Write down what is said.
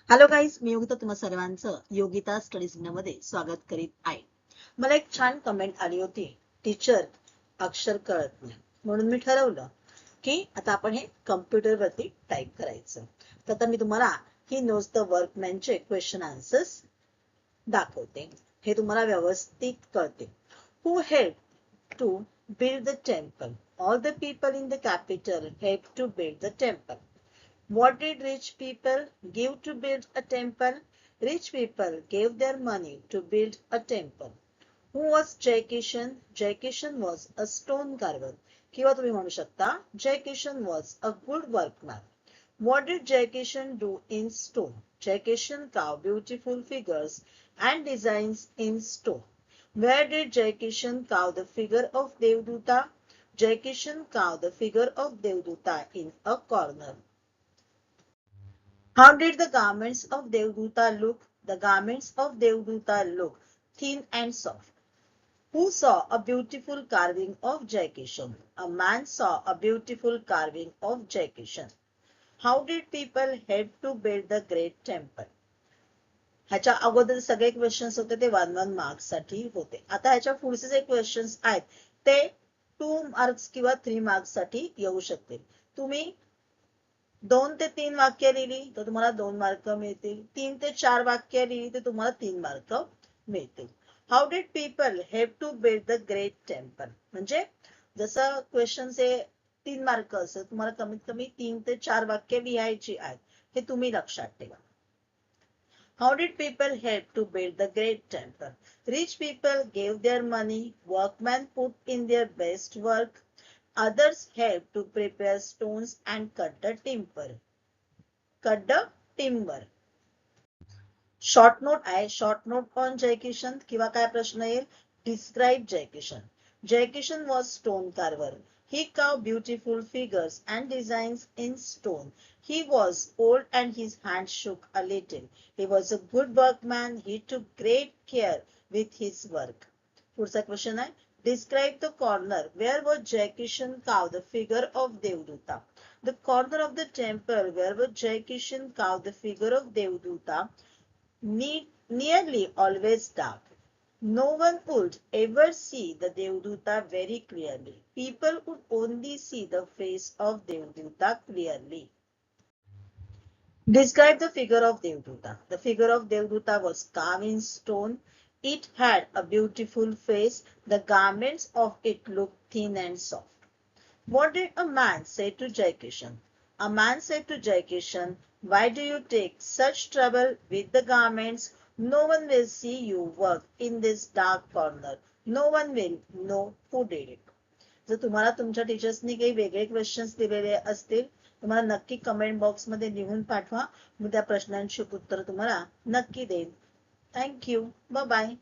Hello guys, मी योगिता तुम्हा सर्वांचं Yogita studies मध्ये स्वागत करीत आहे. मला एक छान कमेंट आली होती, टीचर अक्षर कळत नाही, म्हणून मी ठरवलं की आता आपण हे कम्प्युटर वरती टाईप करायचं. तर आता मी तुम्हाला ही नोट्स द वर्कमॅनचे क्वेश्चन आन्सर्स दाखवते, हे तुम्हाला व्यवस्थित कळते. Who help to build the temple? All the people in the capital helped to build the temple. What did rich people give to build a temple? Rich people gave their money to build a temple. Who was Jai Kishan? Jai Kishan was a stone carver. किंवा तुम्ही म्हणू शकता Jai Kishan was a good workman. What did Jai Kishan do in stone? Jai Kishan carved beautiful figures and designs in stone. Where did Jai Kishan carve the figure of Devduta? Jai Kishan carved the figure of Devduta in a corner. How did the garments of Devduta look? The garments of Devduta look thin and soft. Who saw a beautiful carving of Jai Kishan? A man saw a beautiful carving of Jai Kishan. How did people help to build the great temple? ह्याच्या अगोदर सगळे questions होते ते 1-1 marks साठी होते. आता ह्याच्या पुढचे जे क्वेश्चन्स आहेत ते 2 मार्क्स किंवा 3 मार्क्स साठी येऊ शकतील. तुम्ही 2 ते 3 वाक्य लिहिली तर तुम्हाला 2 मार्क मिळतील. 3 ते 4 वाक्य लिहिली तर तुम्हाला 3 मार्क मिळतील. How did people help to build the great temple? म्हणजे जसं क्वेश्चनचे 3 मार्क असेल, तुम्हाला कमीत कमी 3 ते 4 वाक्य लिहायची आहेत, हे तुम्ही लक्षात ठेवा. How did people help to build the great temple? Rich people gave their money, workmen put in their best work, others helped to prepare stones and cut the timber. Short note आहे. Short note on Jai Kishan किंवा काय प्रश्न येईल? Describe Jai Kishan. Jai Kishan was stone carver. He carved beautiful figures and designs in stone. He was old and his hands shook a little. He was a good workman. He took great care with his work. पुढचा question आहे. Describe the corner where was Jai Kishan carved the figure of Devduta. The corner of the temple where was Jai Kishan carved the figure of Devduta nearly always dark. No one would ever see the Devduta very clearly. People would only see the face of Devduta clearly. Describe the figure of Devduta. The figure of Devduta was carved in stone. It had a beautiful face. The garments of it looked thin and soft. What did a man say to Jai Kishan? A man said to Jai Kishan, why do you take such trouble with the garments? No one will see you work in this dark corner. No one will know who did it. जर तुम्हाला तुमच्या टीचर्सनी काही वेगळे questions दिलेले असतील, तुम्हाला नक्की comment box मध्ये लिहून पाठवा. मी त्या प्रश्नांची उत्तर तुम्हाला नक्की देईन. थँक्यू. Bye bye.